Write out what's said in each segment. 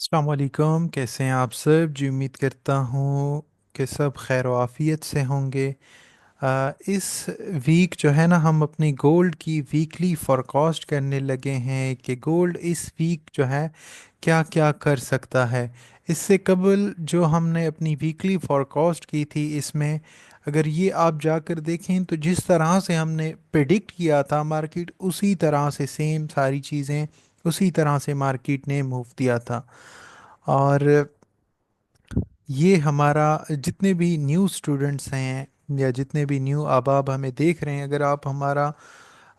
अस्सलाम वालेकुम। कैसे हैं आप सब? जी उम्मीद करता हूँ कि सब खैर आफियत से होंगे। इस वीक जो है ना हम अपनी गोल्ड की वीकली फोरकास्ट करने लगे हैं कि गोल्ड इस वीक जो है क्या क्या कर सकता है। इससे कबल जो हमने अपनी वीकली फोरकास्ट की थी इसमें अगर ये आप जाकर देखें तो जिस तरह से हमने प्रिडिक्ट किया था मार्केट उसी तरह से सेम सारी चीज़ें उसी तरह से मार्केट ने मूव दिया था। और ये हमारा जितने भी न्यू स्टूडेंट्स हैं या जितने भी न्यू आबाब हमें देख रहे हैं, अगर आप हमारा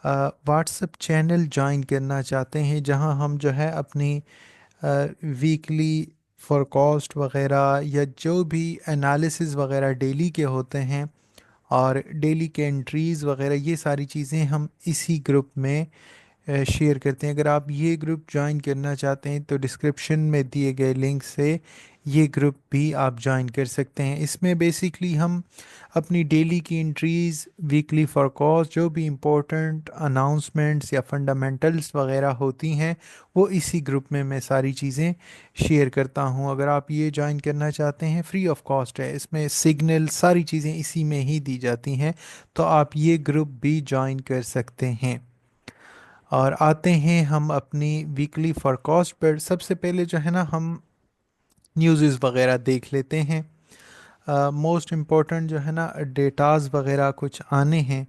व्हाट्सएप चैनल ज्वाइन करना चाहते हैं जहां हम जो है अपनी वीकली फोरकास्ट वगैरह या जो भी एनालिसिस वगैरह डेली के होते हैं और डेली के एंट्रीज़ वगैरह ये सारी चीज़ें हम इसी ग्रुप में शेयर करते हैं। अगर आप ये ग्रुप ज्वाइन करना चाहते हैं तो डिस्क्रिप्शन में दिए गए लिंक से ये ग्रुप भी आप ज्वाइन कर सकते हैं। इसमें बेसिकली हम अपनी डेली की एंट्रीज़, वीकली फोरकास्ट, जो भी इम्पोर्टेंट अनाउंसमेंट्स या फंडामेंटल्स वगैरह होती हैं वो इसी ग्रुप में मैं सारी चीज़ें शेयर करता हूँ। अगर आप ये ज्वाइन करना चाहते हैं फ्री ऑफ कॉस्ट है, इसमें सिग्नल सारी चीज़ें इसी में ही दी जाती हैं, तो आप ये ग्रुप भी ज्वाइन कर सकते हैं। और आते हैं हम अपनी वीकली फोरकास्ट पर। सबसे पहले जो है ना हम न्यूज़ वगैरह देख लेते हैं। मोस्ट इम्पोर्टेंट जो है ना डेटाज वगैरह कुछ आने हैं।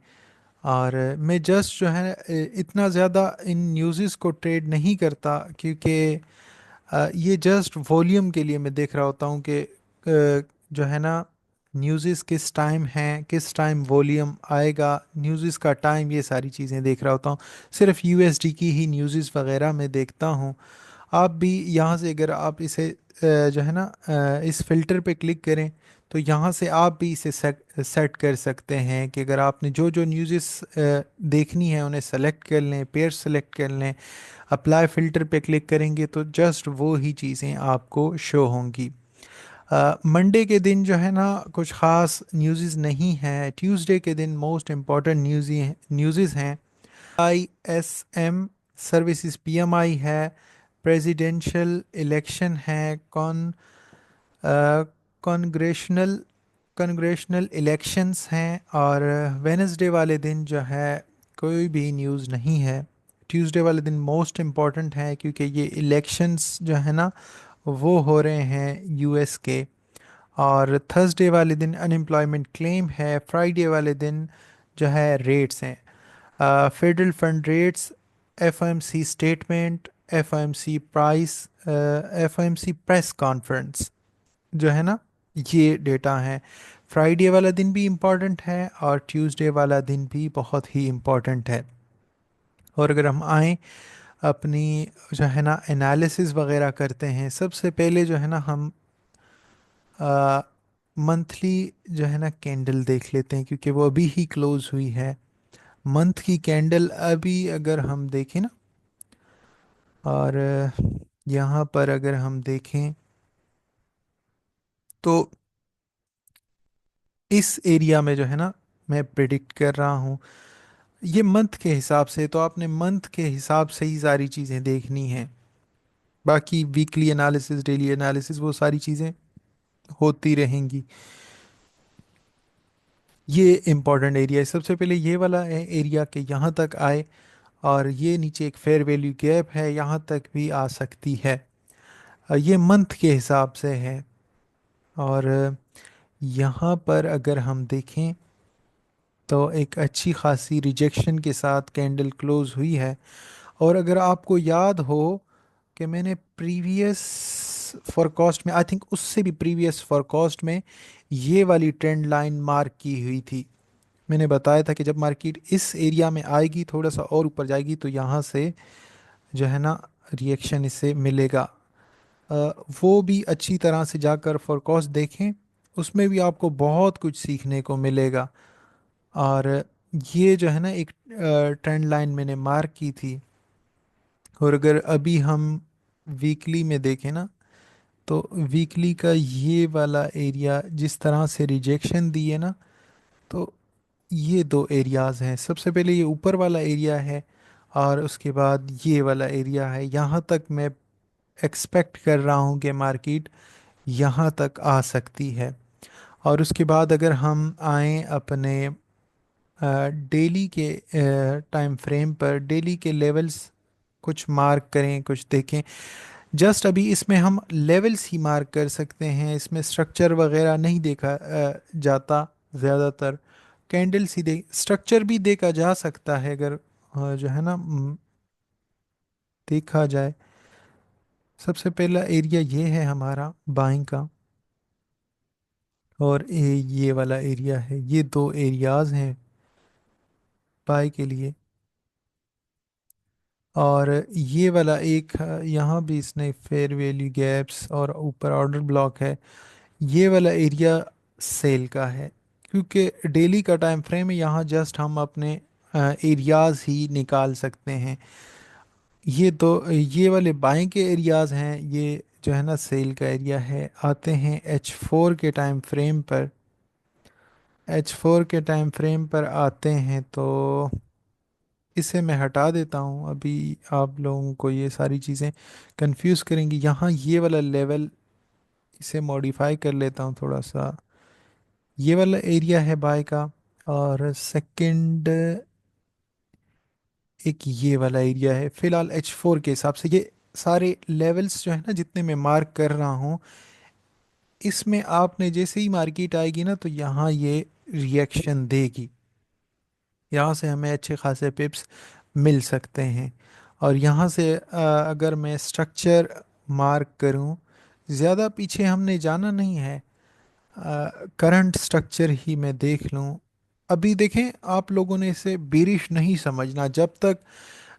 और मैं जस्ट जो है इतना ज़्यादा इन न्यूज़ को ट्रेड नहीं करता क्योंकि ये जस्ट वॉल्यूम के लिए मैं देख रहा होता हूँ कि जो है ना न्यूज़ किस टाइम हैं, किस टाइम वॉल्यूम आएगा, न्यूज़ का टाइम, ये सारी चीज़ें देख रहा होता हूँ। सिर्फ यूएसडी की ही न्यूज़ वगैरह मैं देखता हूँ। आप भी यहाँ से अगर आप इसे जो है ना इस फिल्टर पे क्लिक करें तो यहाँ से आप भी इसे सेट कर सकते हैं कि अगर आपने जो जो न्यूज़ देखनी है उन्हें सेलेक्ट कर लें, पेयर सेलेक्ट कर लें। अप्लाई फ़िल्टर पे क्लिक करेंगे तो जस्ट वो ही चीज़ें आपको शो होंगी। मंडे के दिन जो है ना कुछ ख़ास न्यूज़ नहीं है। ट्यूसडे के दिन मोस्ट इम्पॉर्टेंट न्यूज़ हैं। आईएसएम सर्विसेज पीएमआई है, प्रेसिडेंशियल इलेक्शन है, कॉन्ग्रेशनल कॉन्ग्रेशनल इलेक्शंस हैं। और वेनेसडे वाले दिन जो है कोई भी न्यूज़ नहीं है। ट्यूसडे वाले दिन मोस्ट इम्पॉर्टेंट है क्योंकि ये इलेक्शंस जो है ना वो हो रहे हैं यूएस के। और थर्सडे वाले दिन अनएम्प्लॉयमेंट क्लेम है। फ्राइडे वाले दिन जो है रेट्स हैं, federal fund rates, FOMC statement, FOMC price, FOMC press conference जो है ना ये डेटा है। फ्राइडे वाला दिन भी इम्पॉर्टेंट है और ट्यूसडे वाला दिन भी बहुत ही इम्पॉर्टेंट है। और अगर हम आए अपनी जो है ना एनालिसिस वगैरह करते हैं, सबसे पहले जो है ना हम मंथली जो है ना कैंडल देख लेते हैं क्योंकि वो अभी ही क्लोज हुई है। मंथ की कैंडल अभी अगर हम देखें ना, और यहाँ पर अगर हम देखें तो इस एरिया में जो है ना मैं प्रिडिक्ट कर रहा हूँ ये मंथ के हिसाब से, तो आपने मंथ के हिसाब से ही सारी चीज़ें देखनी हैं। बाकी वीकली एनालिसिस, डेली एनालिसिस, वो सारी चीज़ें होती रहेंगी। ये इंपॉर्टेंट एरिया है। सबसे पहले ये वाला एरिया के यहाँ तक आए और ये नीचे एक फेयर वैल्यू गैप है, यहाँ तक भी आ सकती है। ये मंथ के हिसाब से है। और यहाँ पर अगर हम देखें तो एक अच्छी खासी रिजेक्शन के साथ कैंडल क्लोज हुई है। और अगर आपको याद हो कि मैंने प्रीवियस फोरकास्ट में, आई थिंक उससे भी प्रीवियस फोरकास्ट में ये वाली ट्रेंड लाइन मार्क की हुई थी। मैंने बताया था कि जब मार्केट इस एरिया में आएगी, थोड़ा सा और ऊपर जाएगी, तो यहाँ से जो है ना रिएक्शन इससे मिलेगा। अ, वो भी अच्छी तरह से जाकर फोरकास्ट देखें, उसमें भी आपको बहुत कुछ सीखने को मिलेगा। और ये जो है ना एक ट्रेंड लाइन मैंने मार्क की थी। और अगर अभी हम वीकली में देखें ना तो वीकली का ये वाला एरिया जिस तरह से रिजेक्शन दी है ना, तो ये दो एरियाज़ हैं। सबसे पहले ये ऊपर वाला एरिया है और उसके बाद ये वाला एरिया है। यहाँ तक मैं एक्सपेक्ट कर रहा हूँ कि मार्केट यहाँ तक आ सकती है। और उसके बाद अगर हम आएँ अपने डेली के टाइम फ्रेम पर, डेली के लेवल्स कुछ मार्क करें, कुछ देखें। जस्ट अभी इसमें हम लेवल्स ही मार्क कर सकते हैं, इसमें स्ट्रक्चर वगैरह नहीं देखा जाता ज़्यादातर। कैंडल्स ही दे, स्ट्रक्चर भी देखा जा सकता है अगर जो है ना देखा जाए। सबसे पहला एरिया ये है हमारा बाइंग का, और ये वाला एरिया है। ये दो एरियाज हैं बाई के लिए। और ये वाला एक यहाँ भी इसने फेयर वैल्यू गैप्स और ऊपर ऑर्डर ब्लॉक है। ये वाला एरिया सेल का है, क्योंकि डेली का टाइम फ्रेम है, यहाँ जस्ट हम अपने एरियाज ही निकाल सकते हैं। ये दो, ये वाले बाएं के एरियाज हैं, ये जो है ना सेल का एरिया है। आते हैं H4 के टाइम फ्रेम पर। H4 के टाइम फ्रेम पर आते हैं तो इसे मैं हटा देता हूँ, अभी आप लोगों को ये सारी चीज़ें कंफ्यूज करेंगी। यहाँ ये वाला लेवल, इसे मॉडिफाई कर लेता हूँ थोड़ा सा। ये वाला एरिया है बाय का। और सेकंड एक ये वाला एरिया है। फिलहाल H4 के हिसाब से ये सारे लेवल्स जो है ना जितने मैं मार्क कर रहा हूँ, इसमें आपने जैसे ही मार्केट आएगी ना तो यहाँ ये रिएक्शन देगी। यहाँ से हमें अच्छे खासे पिप्स मिल सकते हैं। और यहाँ से अगर मैं स्ट्रक्चर मार्क करूँ, ज़्यादा पीछे हमने जाना नहीं है, करंट स्ट्रक्चर ही मैं देख लूँ। अभी देखें, आप लोगों ने इसे बेरिश नहीं समझना जब तक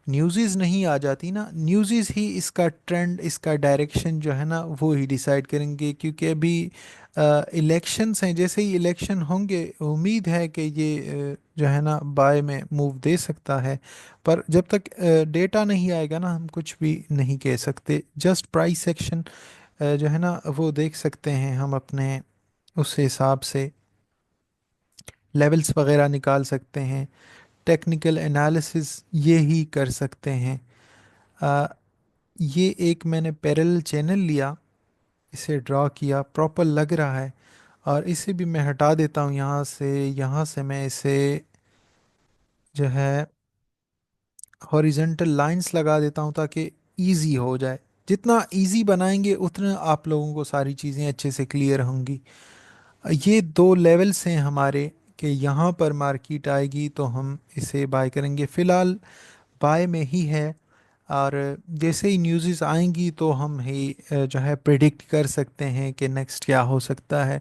न्यूज़ेस नहीं आ जाती ना। न्यूज़ेस ही इसका ट्रेंड, इसका डायरेक्शन जो है ना वो ही डिसाइड करेंगे। क्योंकि अभी इलेक्शंस हैं, जैसे ही इलेक्शन होंगे उम्मीद है कि ये जो है ना बाय में मूव दे सकता है। पर जब तक डेटा नहीं आएगा ना हम कुछ भी नहीं कह सकते। जस्ट प्राइस सेक्शन जो है ना वो देख सकते हैं हम अपने, उस हिसाब से लेवल्स वगैरह निकाल सकते हैं। टेक्निकल एनालिसिस ये ही कर सकते हैं। आ, ये एक मैंने पैरेलल चैनल लिया, इसे ड्रॉ किया, प्रॉपर लग रहा है। और इसे भी मैं हटा देता हूँ यहाँ से। यहाँ से मैं इसे जो है हॉरिजेंटल लाइंस लगा देता हूँ ताकि इजी हो जाए। जितना इजी बनाएंगे उतना आप लोगों को सारी चीज़ें अच्छे से क्लियर होंगी। ये दो लेवल्स हैं हमारे, कि यहाँ पर मार्केट आएगी तो हम इसे बाय करेंगे। फ़िलहाल बाय में ही है। और जैसे ही न्यूज़ आएंगी तो हम ही जो है प्रिडिक्ट कर सकते हैं कि नेक्स्ट क्या हो सकता है।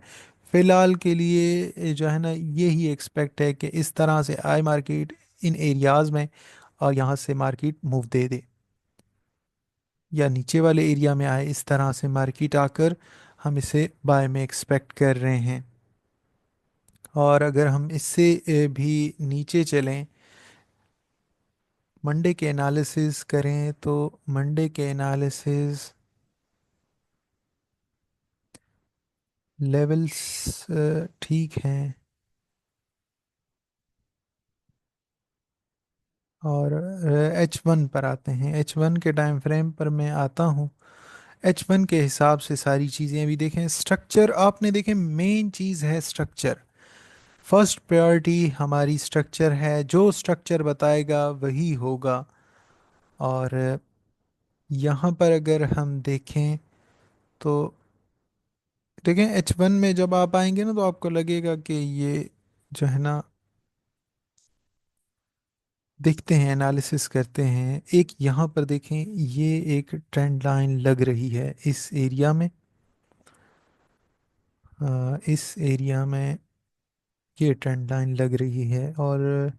फ़िलहाल के लिए जो है ना यही एक्सपेक्ट है कि इस तरह से आए मार्केट इन एरियाज़ में, और यहाँ से मार्केट मूव दे दे, या नीचे वाले एरिया में आए, इस तरह से मार्केट आकर हम इसे बाय में एक्सपेक्ट कर रहे हैं। और अगर हम इससे भी नीचे चलें, मंडे के एनालिसिस करें, तो मंडे के एनालिसिस लेवल्स ठीक हैं। और H1 पर आते हैं। H1 के टाइम फ्रेम पर मैं आता हूँ। H1 के हिसाब से सारी चीज़ें अभी देखें। स्ट्रक्चर आपने देखें, मेन चीज़ है स्ट्रक्चर। फर्स्ट प्रायोरिटी हमारी स्ट्रक्चर है, जो स्ट्रक्चर बताएगा वही होगा। और यहाँ पर अगर हम देखें तो देखें H1 में जब आप आएंगे ना तो आपको लगेगा कि ये जो है ना, देखते हैं एनालिसिस करते हैं। एक यहाँ पर देखें, ये एक ट्रेंड लाइन लग रही है इस एरिया में। इस एरिया में ये ट्रेंड लाइन लग रही है। और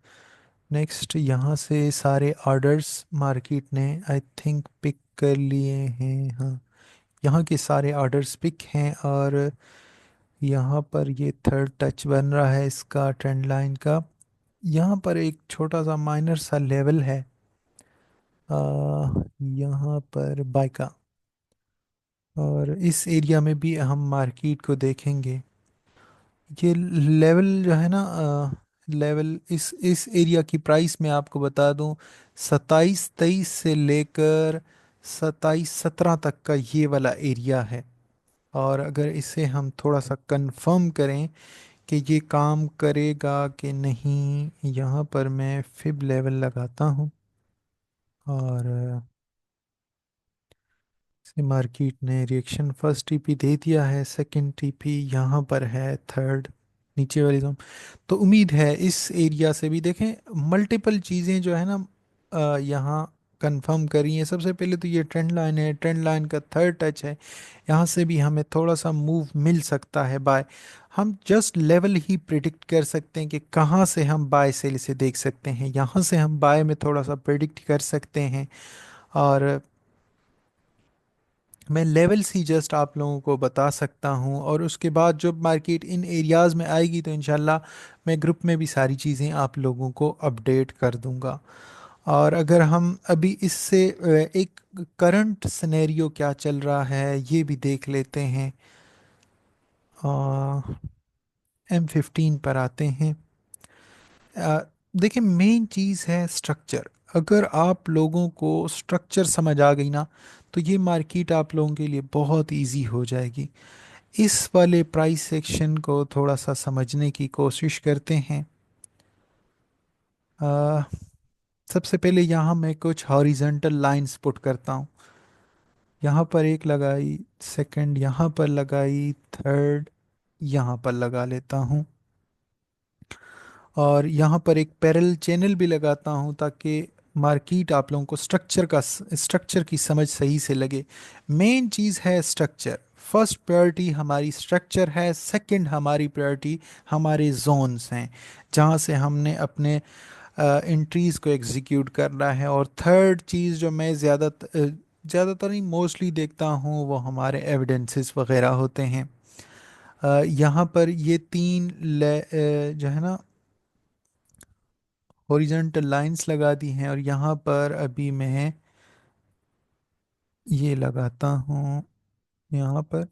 नेक्स्ट यहाँ से सारे ऑर्डर्स मार्केट ने आई थिंक पिक कर लिए हैं। हाँ, यहाँ के सारे ऑर्डर्स पिक हैं। और यहाँ पर ये थर्ड टच बन रहा है इसका ट्रेंड लाइन का। यहाँ पर एक छोटा सा माइनर सा लेवल है यहाँ पर बाय का। और इस एरिया में भी हम मार्केट को देखेंगे। ये लेवल जो है ना, लेवल इस एरिया की प्राइस मैं आपको बता दूं, 27-23 से लेकर 27-17 तक का ये वाला एरिया है। और अगर इसे हम थोड़ा सा कंफर्म करें कि ये काम करेगा कि नहीं, यहाँ पर मैं फिब लेवल लगाता हूँ और से मार्केट ने रिएक्शन फर्स्ट टीपी दे दिया है, सेकंड टीपी यहाँ पर है, थर्ड नीचे वाली जोन। तो उम्मीद है इस एरिया से भी देखें मल्टीपल चीज़ें जो है ना यहाँ कंफर्म करी है। सबसे पहले तो ये ट्रेंड लाइन है, ट्रेंड लाइन का थर्ड टच है, यहाँ से भी हमें थोड़ा सा मूव मिल सकता है बाय। हम जस्ट लेवल ही प्रिडिक्ट कर सकते हैं कि कहाँ से हम बाय सेल इसे देख सकते हैं, यहाँ से हम बाय में थोड़ा सा प्रिडिक्ट कर सकते हैं। और मैं लेवल्स ही जस्ट आप लोगों को बता सकता हूँ, और उसके बाद जब मार्केट इन एरियाज़ में आएगी तो इंशाल्लाह मैं ग्रुप में भी सारी चीज़ें आप लोगों को अपडेट कर दूंगा। और अगर हम अभी इससे एक करंट सिनेरियो क्या चल रहा है ये भी देख लेते हैं। M15 पर आते हैं। अ, देखिए मेन चीज़ है स्ट्रक्चर। अगर आप लोगों को स्ट्रक्चर समझ आ गई ना, तो ये मार्केट आप लोगों के लिए बहुत इजी हो जाएगी। इस वाले प्राइस सेक्शन को थोड़ा सा समझने की कोशिश करते हैं। अ, सबसे पहले यहाँ मैं कुछ हॉरिजॉन्टल लाइंस पुट करता हूँ। यहाँ पर एक लगाई, सेकंड यहाँ पर लगाई, थर्ड यहाँ पर लगा लेता हूँ, और यहाँ पर एक पैरेलल चैनल भी लगाता हूँ ताकि मार्केट आप लोगों को स्ट्रक्चर की समझ सही से लगे। मेन चीज़ है स्ट्रक्चर। फर्स्ट प्रायोरिटी हमारी स्ट्रक्चर है, सेकंड हमारी प्रायोरिटी हमारे जोन्स हैं जहाँ से हमने अपने एंट्रीज़ को एग्जीक्यूट करना है, और थर्ड चीज़ जो मैं ज़्यादातर नहीं मोस्टली देखता हूँ वो हमारे एविडेंसेस वगैरह होते हैं। यहाँ पर ये जो है ना हॉरिजॉन्टल लाइंस लगा दी हैं, और यहाँ पर अभी मैं ये लगाता हूँ। यहाँ पर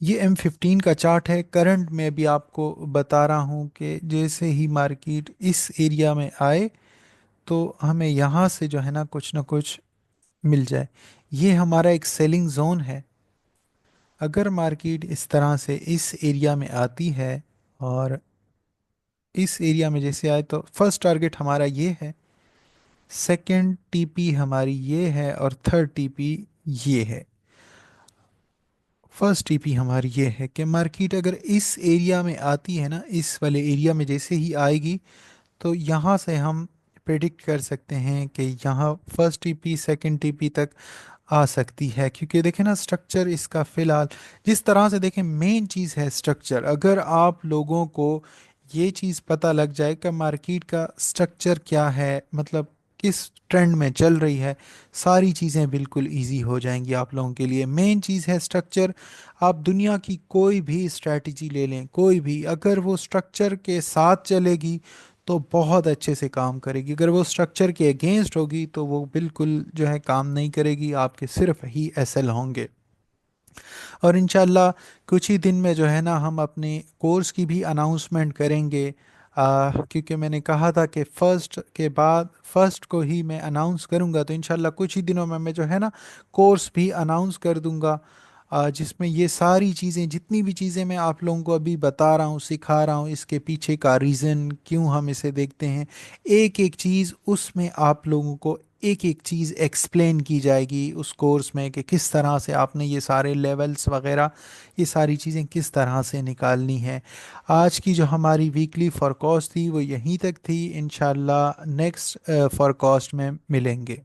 ये M15 का चार्ट है। करंट में भी आपको बता रहा हूँ कि जैसे ही मार्केट इस एरिया में आए तो हमें यहाँ से जो है ना कुछ मिल जाए। ये हमारा एक सेलिंग जोन है। अगर मार्केट इस तरह से इस एरिया में आती है, और इस एरिया में जैसे आए, तो फर्स्ट टारगेट हमारा ये है, सेकंड टीपी हमारी ये है, और थर्ड टीपी ये है। फर्स्ट टीपी हमारी ये है कि मार्केट अगर इस एरिया में आती है ना, इस वाले एरिया में जैसे ही आएगी, तो यहाँ से हम प्रेडिक्ट कर सकते हैं कि यहाँ फर्स्ट टीपी सेकंड टीपी तक आ सकती है। क्योंकि देखें ना स्ट्रक्चर इसका फ़िलहाल जिस तरह से देखें, मेन चीज़ है स्ट्रक्चर। अगर आप लोगों को ये चीज़ पता लग जाए कि मार्केट का स्ट्रक्चर क्या है, मतलब किस ट्रेंड में चल रही है, सारी चीज़ें बिल्कुल इजी हो जाएंगी आप लोगों के लिए। मेन चीज़ है स्ट्रक्चर। आप दुनिया की कोई भी स्ट्रैटेजी ले लें, कोई भी, अगर वो स्ट्रक्चर के साथ चलेगी तो बहुत अच्छे से काम करेगी। अगर वो स्ट्रक्चर के अगेंस्ट होगी तो वो बिल्कुल जो है काम नहीं करेगी, आपके सिर्फ ही एसएल होंगे। और इंशाल्लाह कुछ ही दिन में जो है ना हम अपने कोर्स की भी अनाउंसमेंट करेंगे। क्योंकि मैंने कहा था कि फर्स्ट के बाद फर्स्ट को ही मैं अनाउंस करूंगा, तो इंशाल्लाह कुछ ही दिनों में मैं जो है ना कोर्स भी अनाउंस कर दूंगा, जिसमें ये सारी चीज़ें, जितनी भी चीज़ें मैं आप लोगों को अभी बता रहा हूँ, सिखा रहा हूँ, इसके पीछे का रीज़न क्यों हम इसे देखते हैं, एक एक चीज़ उसमें आप लोगों को एक एक चीज़ एक्सप्लेन की जाएगी उस कोर्स में कि किस तरह से आपने ये सारे लेवल्स वगैरह, ये सारी चीज़ें किस तरह से निकालनी है। आज की जो हमारी वीकली फॉरकास्ट थी वो यहीं तक थी। इंशाल्लाह नेक्स्ट फॉरकास्ट में मिलेंगे।